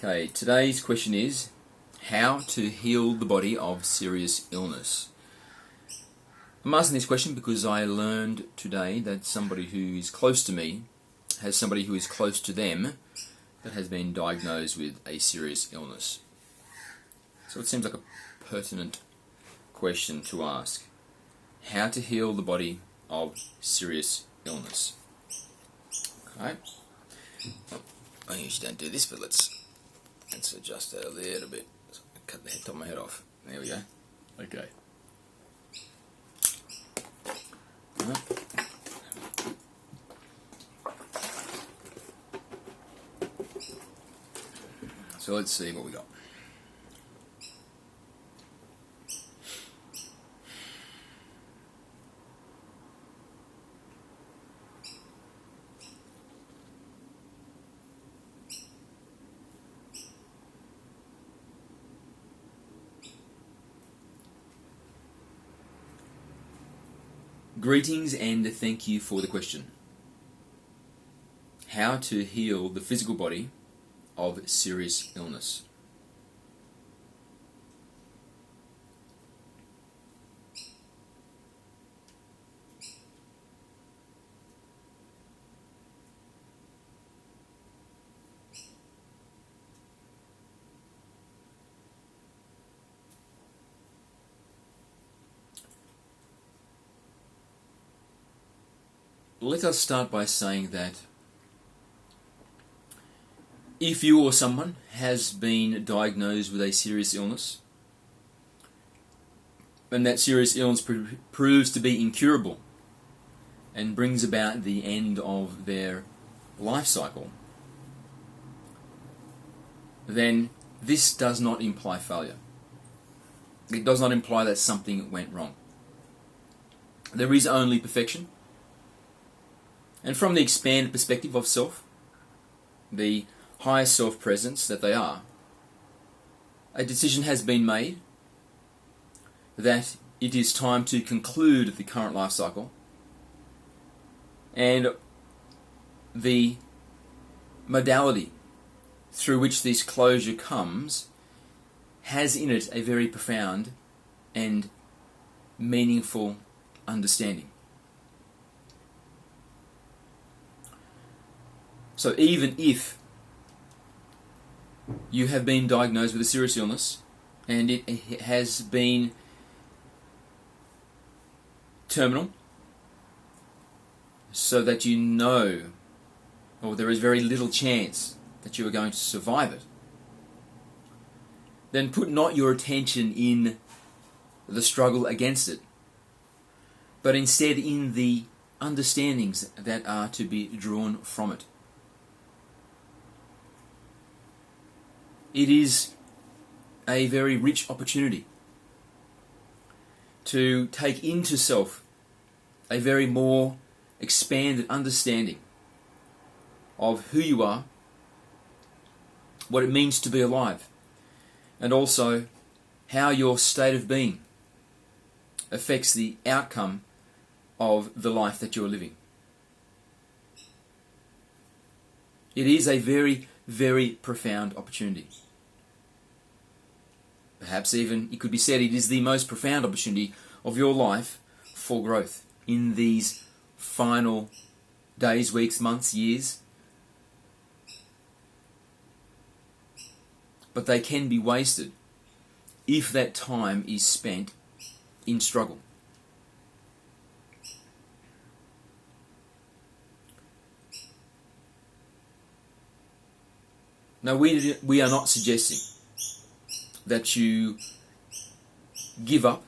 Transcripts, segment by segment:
Okay, today's question is how to heal the body of serious illness. I'm asking this question because I learned today that somebody who is close to me has somebody who is close to them that has been diagnosed with a serious illness. So it seems like a pertinent question to ask. How to heal the body of serious illness. Okay. I usually don't do this, but let's adjust that a little bit. Cut the top of my head off. There we go. Okay. So let's see what we got. Greetings and thank you for the question. How to heal the physical body of serious illness. Let us start by saying that if you or someone has been diagnosed with a serious illness, and that serious illness proves to be incurable and brings about the end of their life cycle, then this does not imply failure. It does not imply that something went wrong. There is only perfection. And from the expanded perspective of self, the higher self-presence that they are, a decision has been made that it is time to conclude the current life cycle, and the modality through which this closure comes has in it a very profound and meaningful understanding. So even if you have been diagnosed with a serious illness and it has been terminal, so that you know, or there is very little chance that you are going to survive it, then put not your attention in the struggle against it, but instead in the understandings that are to be drawn from it. It is a very rich opportunity to take into self a very more expanded understanding of who you are, what it means to be alive, and also how your state of being affects the outcome of the life that you're living. It is a very, very profound opportunity. Perhaps even it could be said it is the most profound opportunity of your life for growth in these final days, weeks, months, years. But they can be wasted if that time is spent in struggle. Now, we are not suggesting that you give up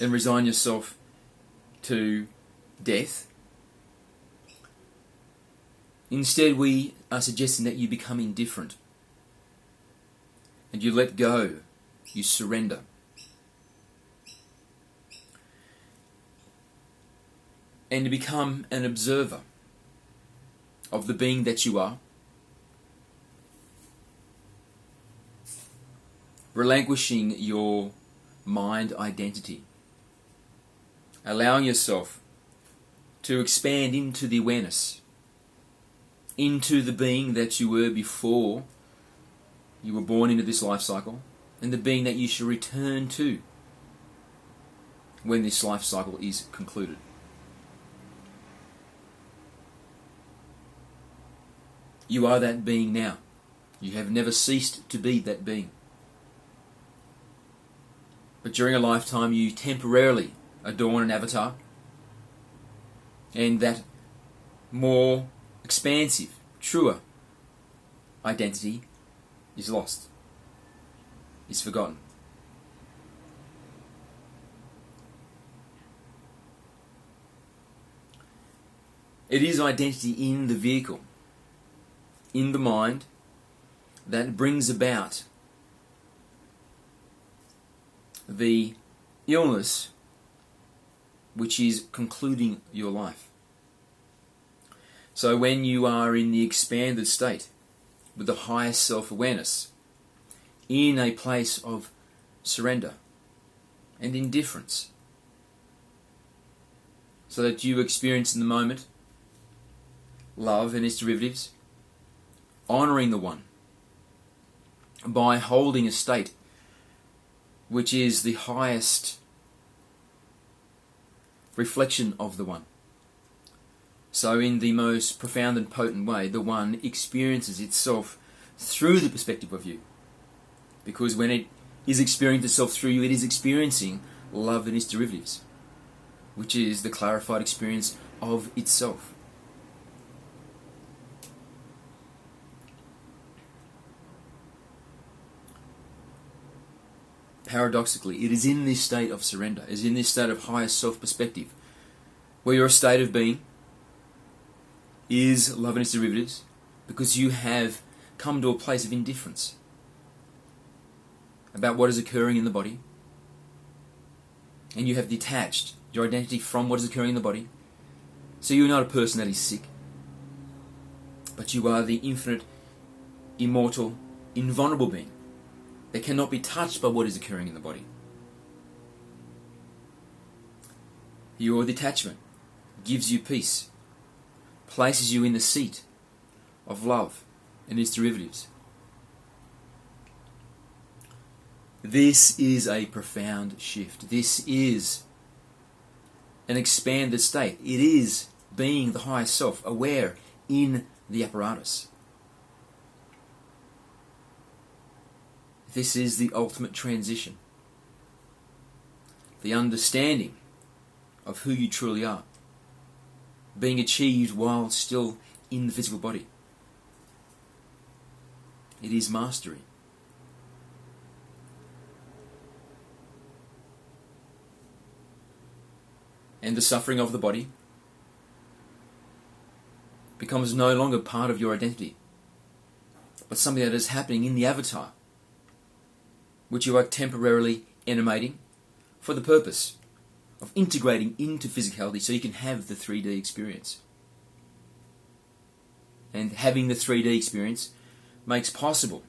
and resign yourself to death. Instead, we are suggesting that you become indifferent and you let go, you surrender. And you become an observer of the being that you are, relinquishing your mind identity, allowing yourself to expand into the awareness, into the being that you were before You were born into this life cycle, and the being that you shall return to when this life cycle is concluded. You are that being now. You have never ceased to be that being. But during a lifetime you temporarily adorn an avatar, and that more expansive, truer identity is lost, is forgotten. It is identity in the vehicle, in the mind, that brings about the illness which is concluding your life. So when you are in the expanded state, with the highest self-awareness, in a place of surrender and indifference, so that you experience in the moment love and its derivatives, honouring the One, by holding a state which is the highest reflection of the One. So in the most profound and potent way, the One experiences itself through the perspective of you. Because when it is experiencing itself through you, it is experiencing love and its derivatives, which is the clarified experience of itself. Paradoxically, it is in this state of surrender, is in this state of highest self-perspective, where your state of being is love and its derivatives, because you have come to a place of indifference about what is occurring in the body, and you have detached your identity from what is occurring in the body. So you are not a person that is sick, but you are the infinite, immortal, invulnerable being that cannot be touched by what is occurring in the body. Your detachment gives you peace, places you in the seat of love and its derivatives. This is a profound shift. This is an expanded state. It is being the highest self, aware in the apparatus. This is the ultimate transition. The understanding of who you truly are, being achieved while still in the physical body. It is mastery. And the suffering of the body becomes no longer part of your identity, but something that is happening in the avatar, which you are temporarily animating for the purpose of integrating into physicality so you can have the 3D experience. And having the 3D experience makes possible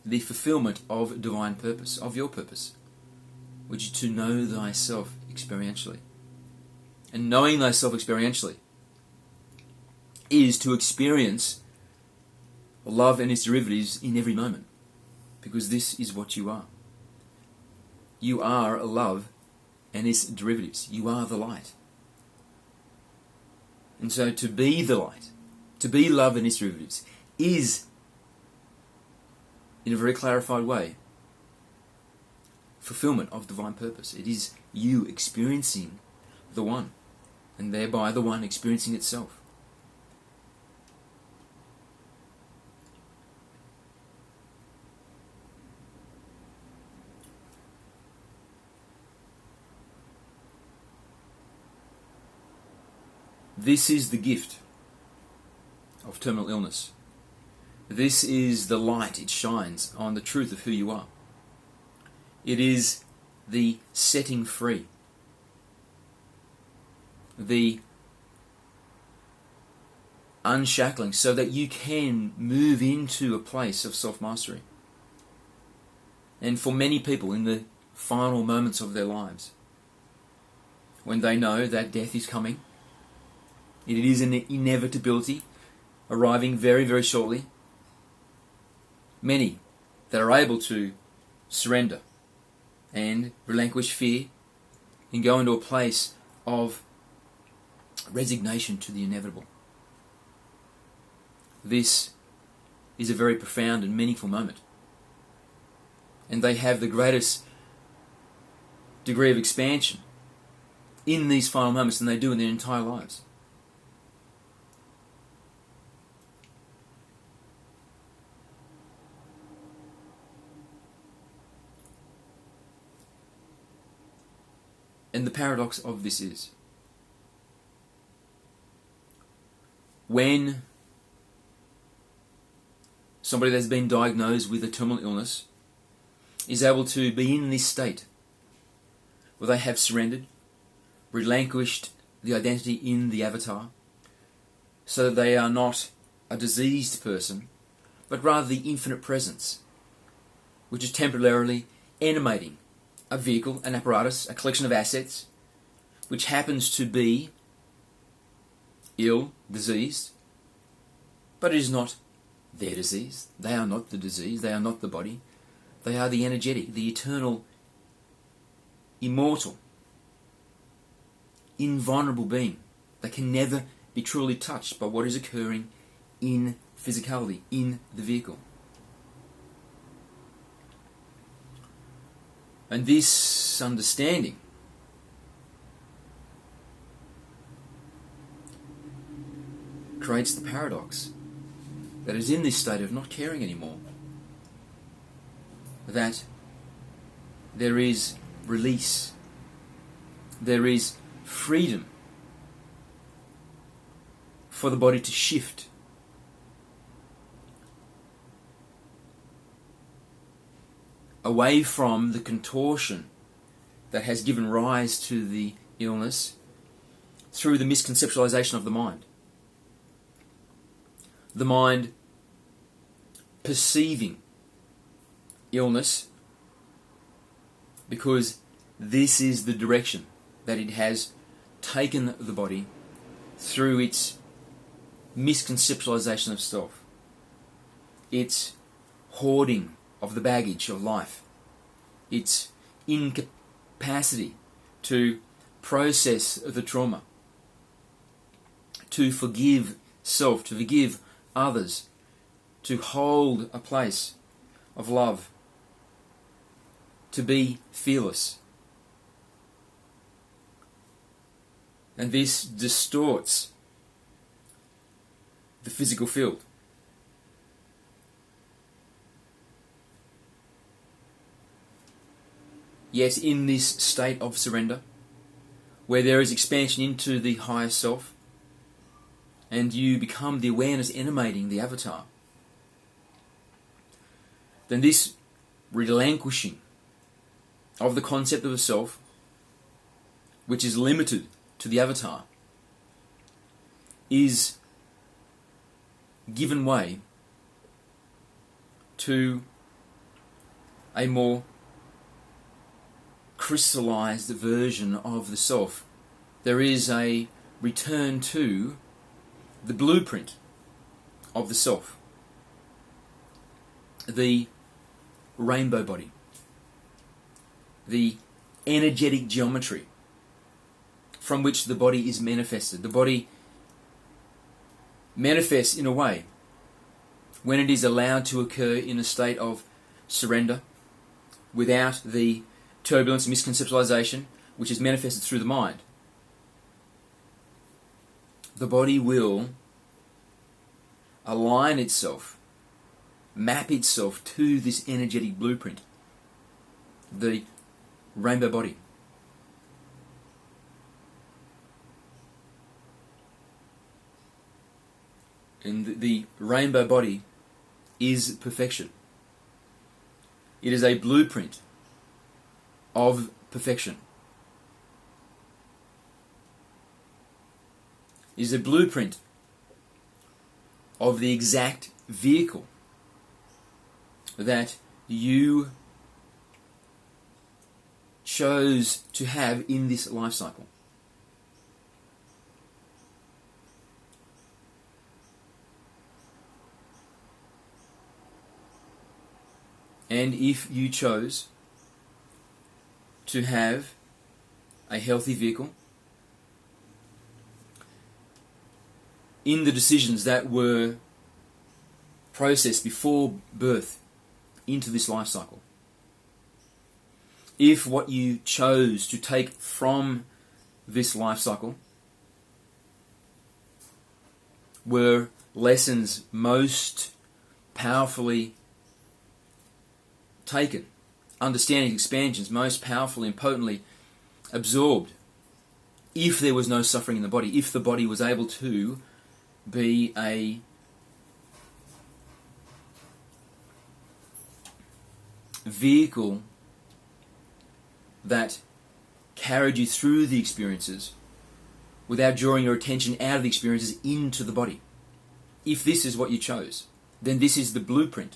the fulfillment of divine purpose, of your purpose, which is to know thyself experientially. And knowing thyself experientially is to experience love and its derivatives in every moment, because this is what you are. You are a love and its derivatives. You are the light. And so to be the light, to be love and its derivatives, is, in a very clarified way, fulfillment of divine purpose. It is you experiencing the One, and thereby the One experiencing itself. This is the gift of terminal illness. This is the light it shines on the truth of who you are. It is the setting free, the unshackling, so that you can move into a place of self-mastery. And for many people in the final moments of their lives, when they know that death is coming, it is an inevitability arriving very, very shortly, many that are able to surrender and relinquish fear and go into a place of resignation to the inevitable. This is a very profound and meaningful moment. And they have the greatest degree of expansion in these final moments than they do in their entire lives. And the paradox of this is, when somebody that's been diagnosed with a terminal illness is able to be in this state where they have surrendered, relinquished the identity in the avatar, so that they are not a diseased person, but rather the infinite presence, which is temporarily animating a vehicle, an apparatus, a collection of assets, which happens to be ill, diseased, but it is not their disease. They are not the disease. They are not the body. They are the energetic, the eternal, immortal, invulnerable being that can never be truly touched by what is occurring in physicality, in the vehicle. And this understanding creates the paradox that is in this state of not caring anymore, that there is release, there is freedom for the body to shift away from the contortion that has given rise to the illness through the misconceptualization of the mind. The mind perceiving illness because this is the direction that it has taken the body through its misconceptualization of self, its hoarding of the baggage of life, its incapacity to process the trauma, to forgive self, to forgive others, to hold a place of love, to be fearless. And this distorts the physical field. Yet in this state of surrender, where there is expansion into the higher self, and you become the awareness animating the avatar, then this relinquishing of the concept of a self, which is limited to the avatar, is given way to a more crystallized version of the self. There is a return to the blueprint of the self, the rainbow body, the energetic geometry from which the body is manifested. The body manifests in a way when it is allowed to occur in a state of surrender without the turbulence and misconceptualization which is manifested through the mind. The body will align itself, map itself to this energetic blueprint, the rainbow body. And the rainbow body is perfection. It is a blueprint of perfection. It is a blueprint of the exact vehicle that you chose to have in this life cycle. And if you chose to have a healthy vehicle in the decisions that were processed before birth into this life cycle, if what you chose to take from this life cycle were lessons most powerfully taken, understanding expansions most powerfully and potently absorbed, if there was no suffering in the body, if the body was able to be a vehicle that carried you through the experiences without drawing your attention out of the experiences into the body. If this is what you chose, then this is the blueprint.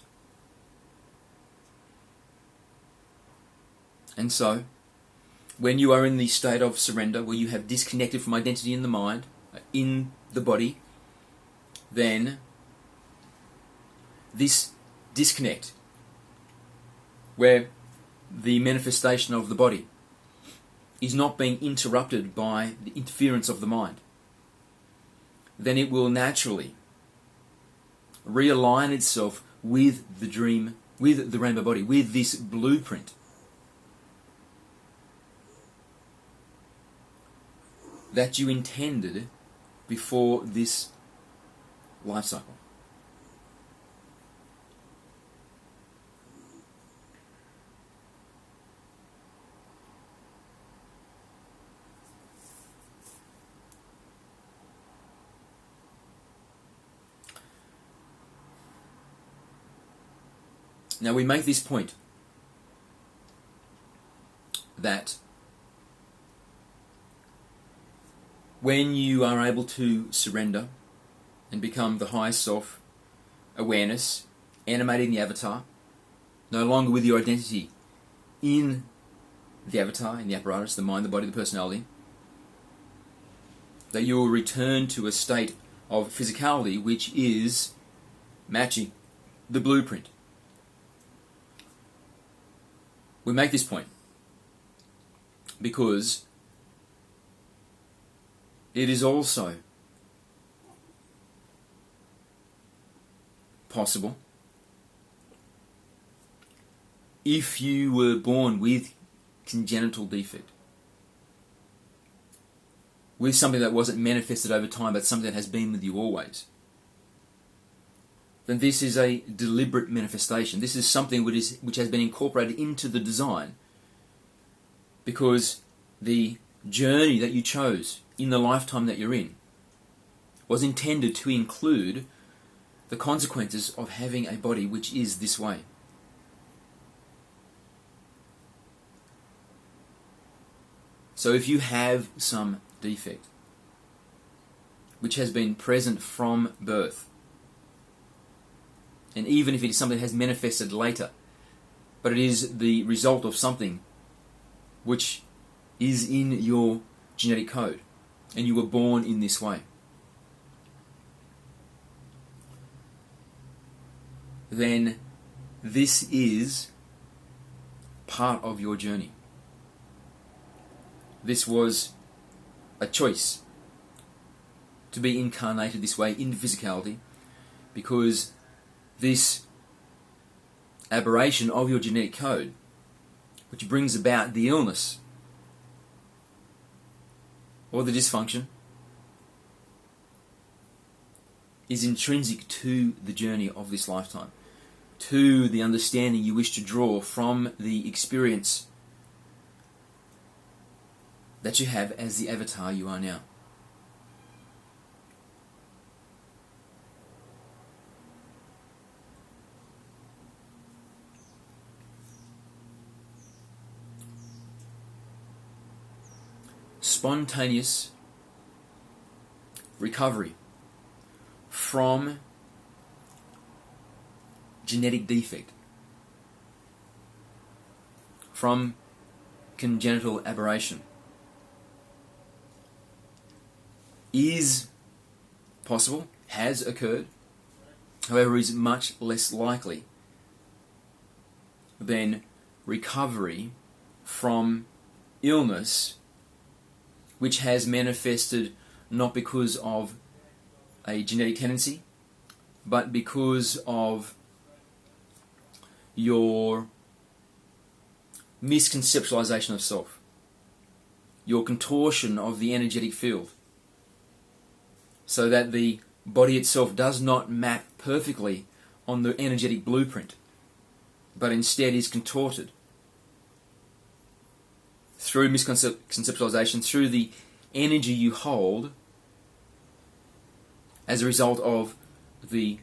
And so, when you are in the state of surrender, where you have disconnected from identity in the mind, in the body, then this disconnect, where the manifestation of the body is not being interrupted by the interference of the mind, then it will naturally realign itself with the dream, with the rainbow body, with this blueprint that you intended before this life cycle. Now we make this point that when you are able to surrender and become the highest self, awareness, animating the avatar, no longer with your identity in the avatar, in the apparatus, the mind, the body, the personality, that you will return to a state of physicality which is matching the blueprint. We make this point because it is also possible, if you were born with congenital defect, with something that wasn't manifested over time but something that has been with you always, then this is a deliberate manifestation. This is something which has been incorporated into the design, because the journey that you chose in the lifetime that you're in was intended to include the consequences of having a body which is this way. So if you have some defect which has been present from birth, and even if it is something that has manifested later, but it is the result of something which is in your genetic code, and you were born in this way, then this is part of your journey. This was a choice to be incarnated this way in physicality, because this aberration of your genetic code, which brings about the illness or the dysfunction, is intrinsic to the journey of this lifetime, to the understanding you wish to draw from the experience that you have as the avatar you are now. Spontaneous recovery from genetic defect, from congenital aberration, is possible, has occurred, however is much less likely than recovery from illness which has manifested not because of a genetic tendency, but because of your misconceptualization of self, your contortion of the energetic field, so that the body itself does not map perfectly on the energetic blueprint, but instead is contorted through misconceptualization, through the energy you hold as a result of the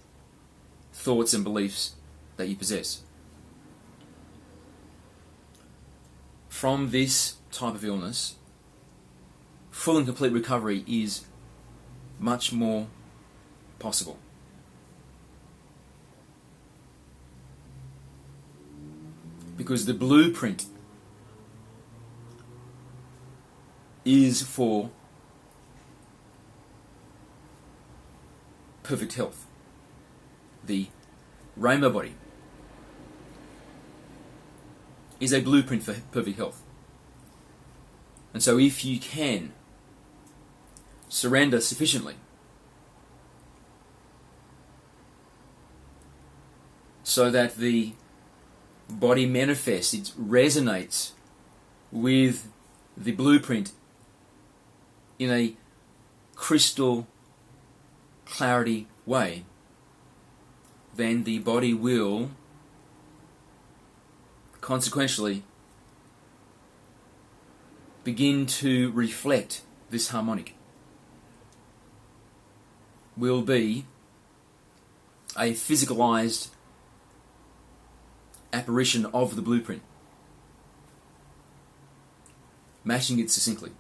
thoughts and beliefs that you possess. From this type of illness, full and complete recovery is much more possible. Because the blueprint is for perfect health. The rainbow body is a blueprint for perfect health. And so if you can surrender sufficiently so that the body manifests, it resonates with the blueprint in a crystal clarity way, then the body will consequentially begin to reflect this harmonic. Will be a physicalized apparition of the blueprint, matching it succinctly.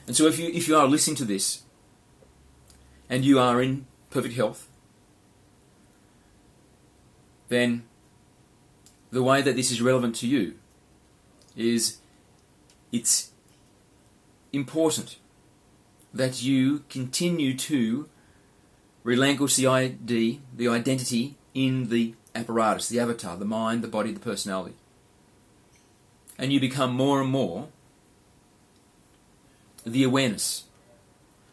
And so if you are listening to this and you are in perfect health, then the way that this is relevant to you is it's important that you continue to relinquish the identity in the apparatus, the avatar, the mind, the body, the personality. And you become more and more the awareness,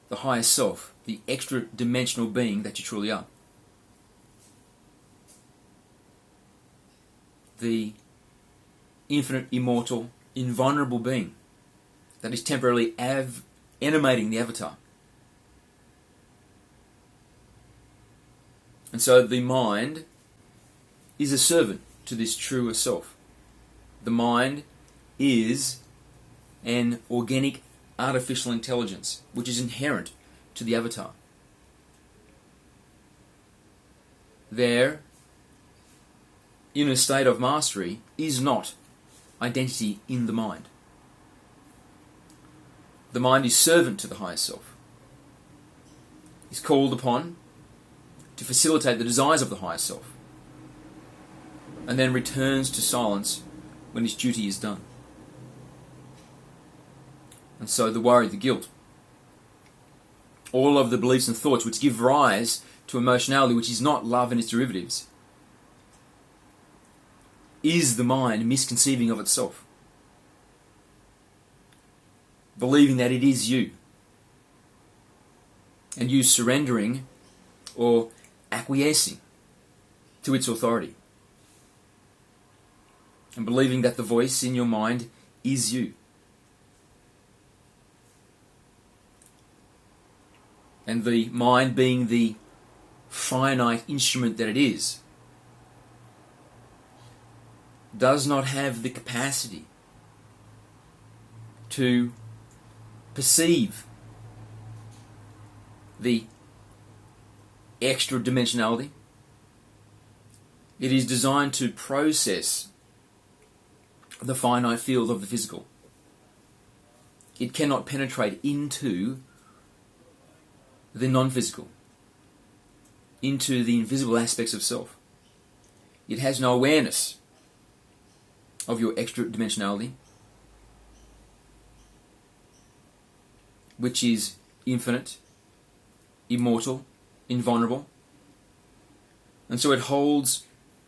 the higher self, the extra dimensional being that you truly are. The infinite, immortal, invulnerable being that is temporarily animating the avatar. And so the mind is a servant to this truer self. The mind is an organic artificial intelligence which is inherent to the avatar. Their inner state of mastery is not identity in the mind. The mind is servant to the higher self. Is called upon to facilitate the desires of the higher self, and then returns to silence when its duty is done. And so the worry, the guilt, all of the beliefs and thoughts which give rise to emotionality, which is not love and its derivatives, is the mind misconceiving of itself, believing that it is you, and you surrendering or acquiescing to its authority, and believing that the voice in your mind is you. And the mind, being the finite instrument that it is, does not have the capacity to perceive the extra dimensionality. It is designed to process the finite field of the physical. It cannot penetrate into the non-physical, into the invisible aspects of self. It has no awareness of your extra dimensionality, which is infinite, immortal, invulnerable, And so it holds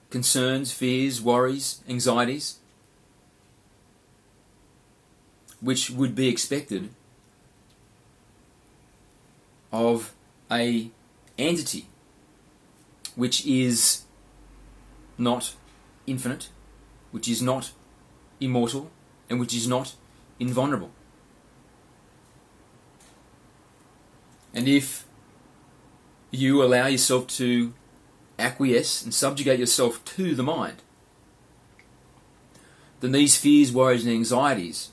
concerns, fears, worries, anxieties, which would be expected of a entity which is not infinite, which is not immortal, and which is not invulnerable. And if you allow yourself to acquiesce and subjugate yourself to the mind, then these fears, worries, and anxieties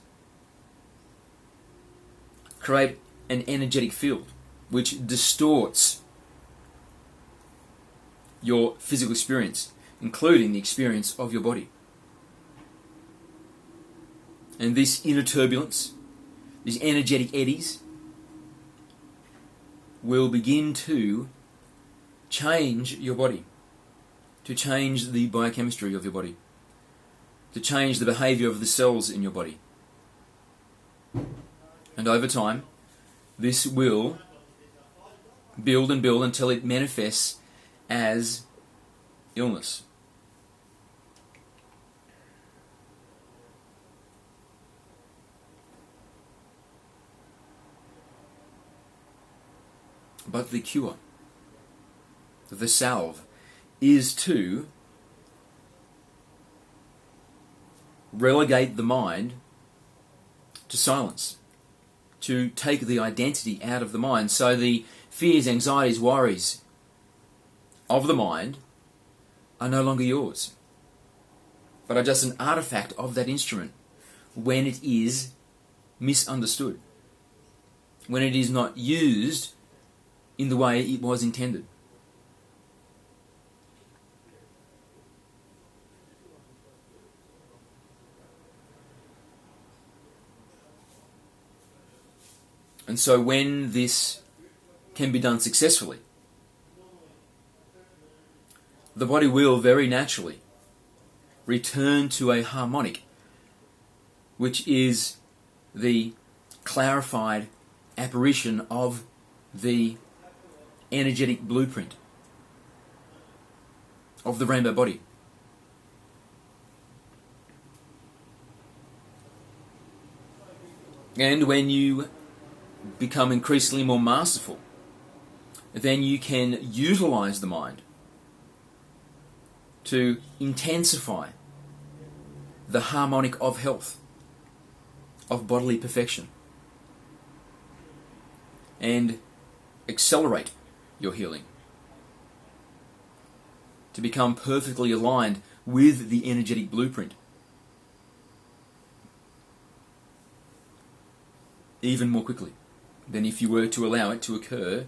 create an energetic field which distorts your physical experience, including the experience of your body. And this inner turbulence, these energetic eddies, will begin to change your body, to change the biochemistry of your body, to change the behavior of the cells in your body. And over time, this will build and build until it manifests as illness. But the cure, the salve, is to relegate the mind to silence, to take the identity out of the mind, so the fears, anxieties, worries of the mind are no longer yours, but are just an artifact of that instrument when it is misunderstood, when it is not used in the way it was intended. And so when this can be done successfully, the body will very naturally return to a harmonic, which is the clarified apparition of the energetic blueprint of the rainbow body. And when you become increasingly more masterful, then you can utilize the mind to intensify the harmonic of health, of bodily perfection, and accelerate your healing, to become perfectly aligned with the energetic blueprint, even more quickly than if you were to allow it to occur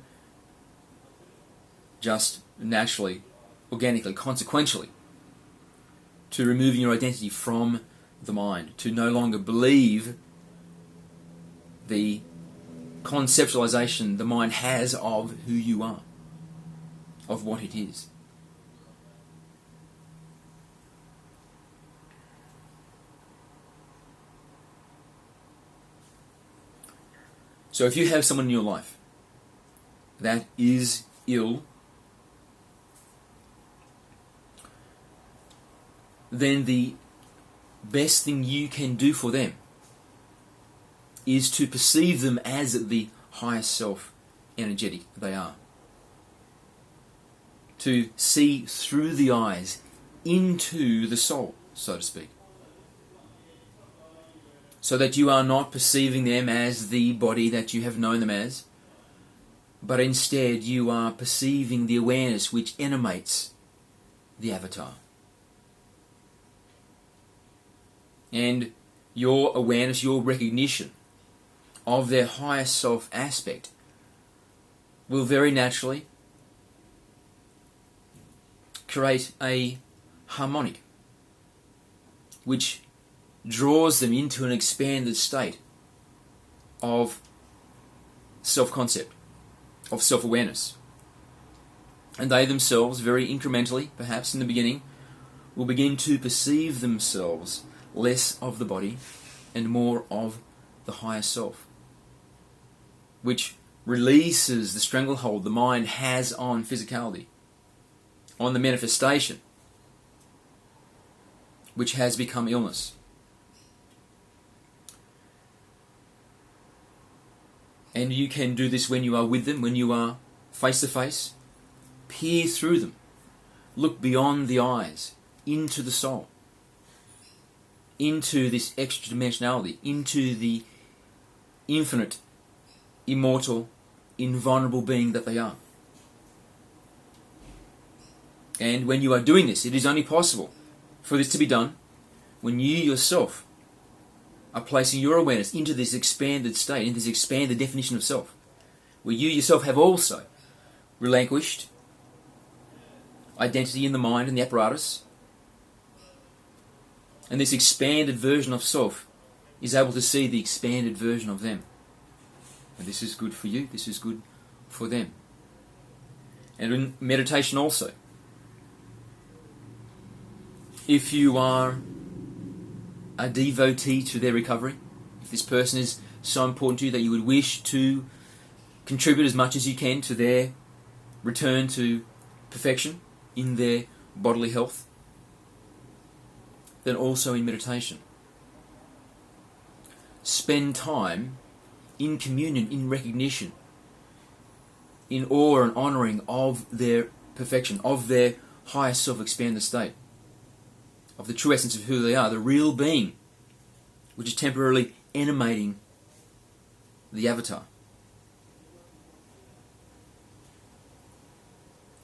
just naturally, organically, consequentially, to removing your identity from the mind, to no longer believe the conceptualization the mind has of who you are, of what it is. So if you have someone in your life that is ill, then the best thing you can do for them is to perceive them as the highest self energetic they are. To see through the eyes into the soul, so to speak. So that you are not perceiving them as the body that you have known them as, but instead you are perceiving the awareness which animates the avatar. And your awareness, your recognition of their highest self aspect will very naturally create a harmonic which draws them into an expanded state of self-concept, of self-awareness. And they themselves, very incrementally, perhaps in the beginning, will begin to perceive themselves less of the body and more of the higher self, which releases the stranglehold the mind has on physicality, on the manifestation which has become illness. And you can do this when you are with them, when you are face to face. Peer through them. Look beyond the eyes, into the soul, into this extra dimensionality, into the infinite, immortal, invulnerable being that they are. And when you are doing this, it is only possible for this to be done when you yourself are placing your awareness into this expanded state, into this expanded definition of self, where you yourself have also relinquished identity in the mind and the apparatus, and this expanded version of self is able to see the expanded version of them. And this is good for you, this is good for them. And in meditation also, if you are a devotee to their recovery, if this person is so important to you that you would wish to contribute as much as you can to their return to perfection in their bodily health, then also in meditation, spend time in communion, in recognition, in awe and honouring of their perfection, of their highest self-expanded state, of the true essence of who they are, the real being, which is temporarily animating the avatar.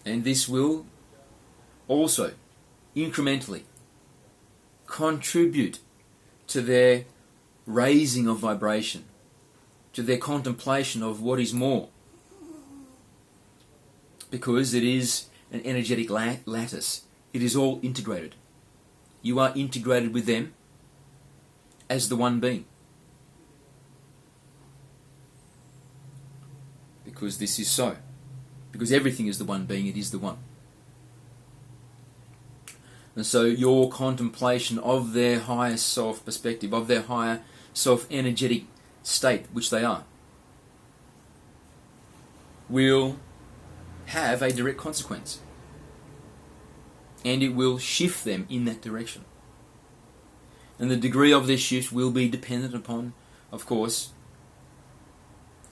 And this will also incrementally contribute to their raising of vibration, to their contemplation of what is more, because it is an energetic lattice. It is all integrated. You are integrated with them as the one being. Because this is so. Because everything is the one being, it is the one. And so your contemplation of their higher self perspective, of their higher self-energetic state, which they are, will have a direct consequence. And it will shift them in that direction. And the degree of this shift will be dependent upon, of course,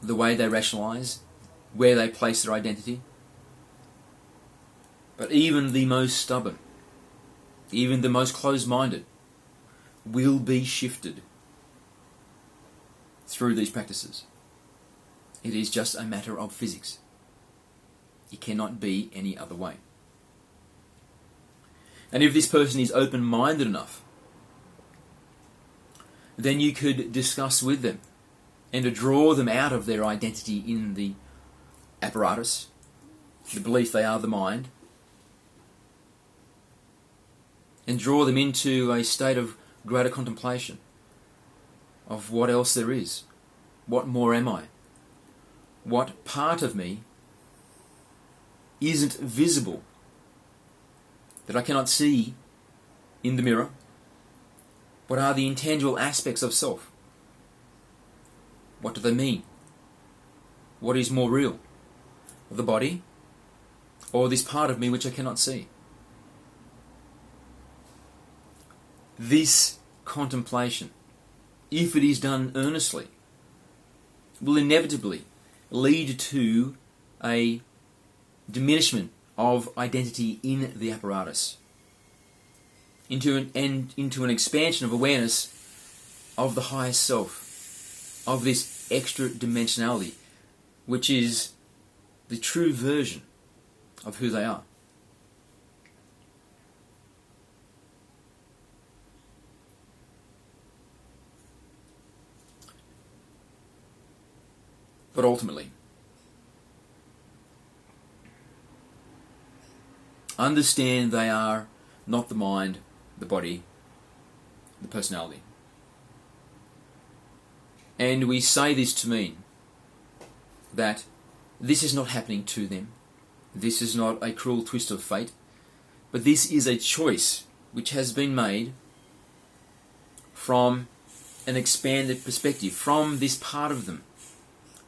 the way they rationalize, where they place their identity. But even the most stubborn, even the most closed-minded, will be shifted through these practices. It is just a matter of physics. It cannot be any other way. And if this person is open-minded enough, then you could discuss with them and to draw them out of their identity in the apparatus, the belief they are the mind, and draw them into a state of greater contemplation of what else there is. What more am I? What part of me isn't visible, that I cannot see in the mirror? What are the intangible aspects of self? What do they mean? What is more real? The body, or this part of me which I cannot see? This contemplation, if it is done earnestly, will inevitably lead to a diminishment of identity in the apparatus, into an expansion of awareness of the highest self, of this extra dimensionality, which is the true version of who they are. But ultimately, understand they are not the mind, the body, the personality. And we say this to mean that this is not happening to them. This is not a cruel twist of fate, but this is a choice which has been made from an expanded perspective, from this part of them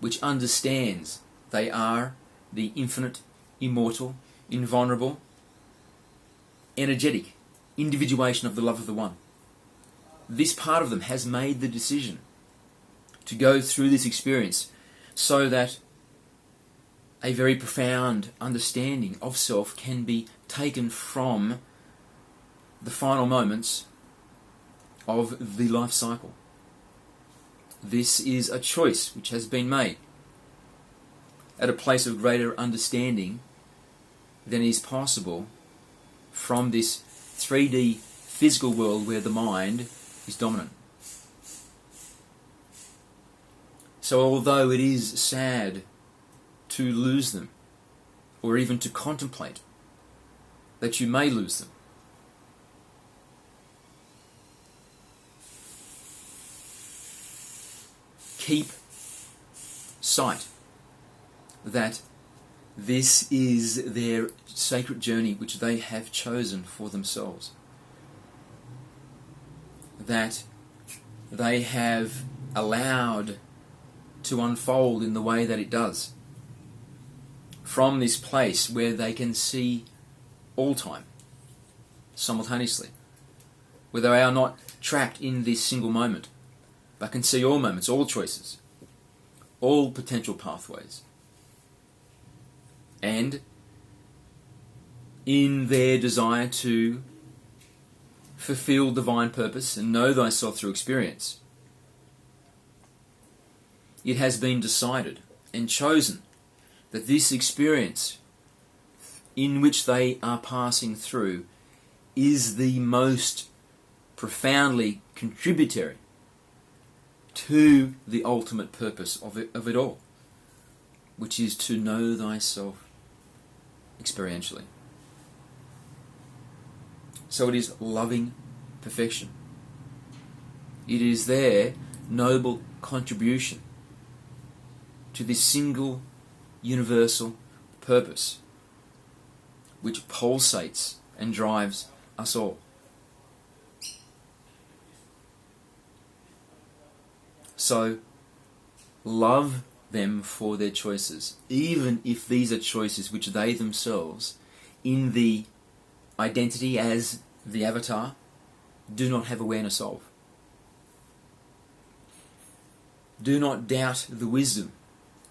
which understands they are the infinite, immortal, invulnerable, energetic individuation of the love of the one. This part of them has made the decision to go through this experience so that a very profound understanding of self can be taken from the final moments of the life cycle. This is a choice which has been made at a place of greater understanding than is possible from this 3D physical world where the mind is dominant. So although it is sad to lose them, or even to contemplate that you may lose them, keep sight that this is their sacred journey which they have chosen for themselves, that they have allowed to unfold in the way that it does, from this place where they can see all time simultaneously, where they are not trapped in this single moment, but can see all moments, all choices, all potential pathways. And in their desire to fulfill divine purpose and know thyself through experience, it has been decided and chosen that this experience in which they are passing through is the most profoundly contributory to the ultimate purpose of it all, which is to know thyself experientially. So it is loving perfection. It is their noble contribution to this single universal purpose which pulsates and drives us all. So love them for their choices, even if these are choices which they themselves, in the identity as the avatar, do not have awareness of. Do not doubt the wisdom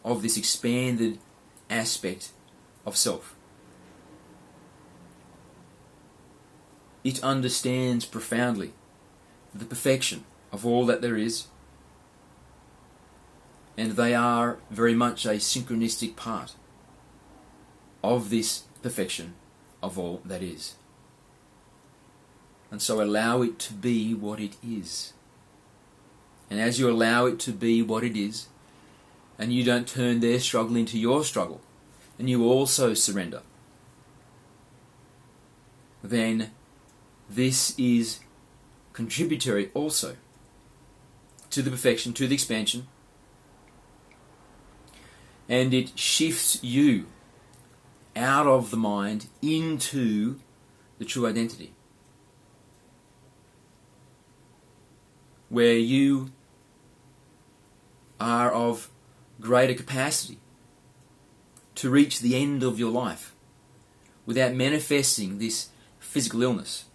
of this expanded aspect of self. It understands profoundly the perfection of all that there is, and they are very much a synchronistic part of this perfection of all that is. And so allow it to be what it is. And as you allow it to be what it is, and you don't turn their struggle into your struggle, and you also surrender, then this is contributory also to the perfection, to the expansion, and it shifts you out of the mind into the true identity, where you are of greater capacity to reach the end of your life without manifesting this physical illness,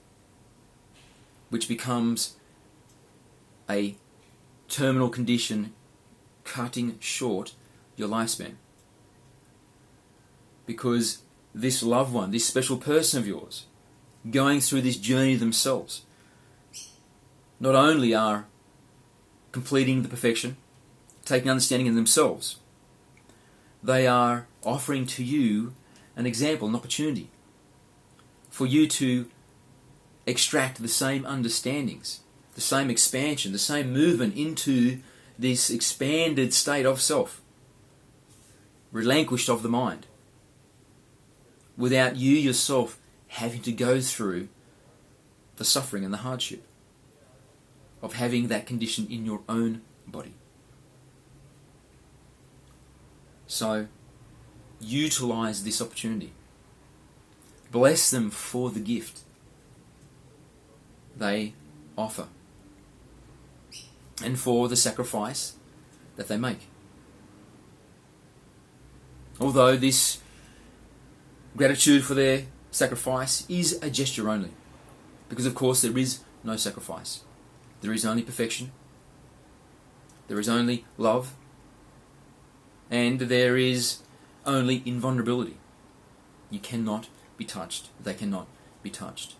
which becomes a terminal condition cutting short your lifespan. Because this loved one, this special person of yours, going through this journey themselves, not only are completing the perfection, taking understanding in themselves, they are offering to you an example, an opportunity for you to extract the same understandings, the same expansion, the same movement into this expanded state of self, relinquished of the mind, without you yourself having to go through the suffering and the hardship of having that condition in your own body. So, utilize this opportunity. Bless them for the gift they offer and for the sacrifice that they make. Although this gratitude for their sacrifice is a gesture only. Because of course there is no sacrifice. There is only perfection. There is only love. And there is only invulnerability. You cannot be touched. They cannot be touched.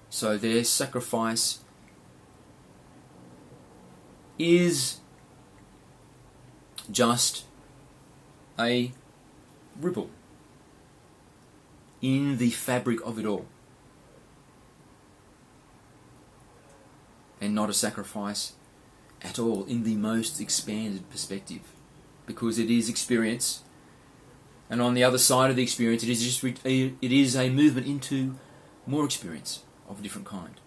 So their sacrifice is just a ripple in the fabric of it all, and not a sacrifice at all in the most expanded perspective, because it is experience, and on the other side of the experience it is a movement into more experience of a different kind.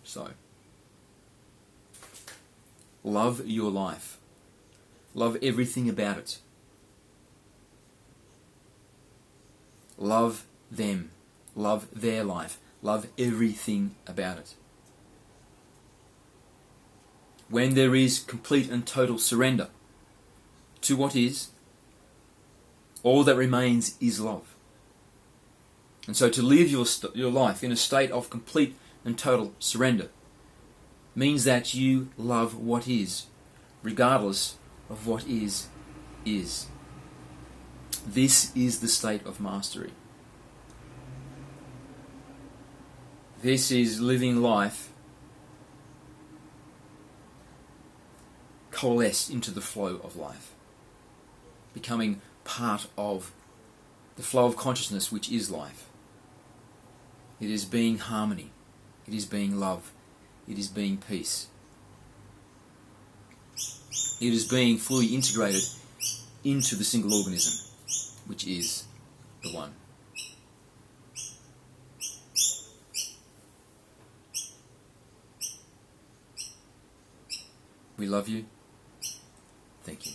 So, love your life. Love everything about it. Love them. Love their life. Love everything about it. When there is complete and total surrender to what is, all that remains is love. And so to live your life in a state of complete and total surrender means that you love what is, regardless of what is. This is the state of mastery. This is living life coalesced into the flow of life, becoming part of the flow of consciousness which is life. It is being harmony. It is being love. It is being peace. It is being fully integrated into the single organism, which is the One. We love you. Thank you.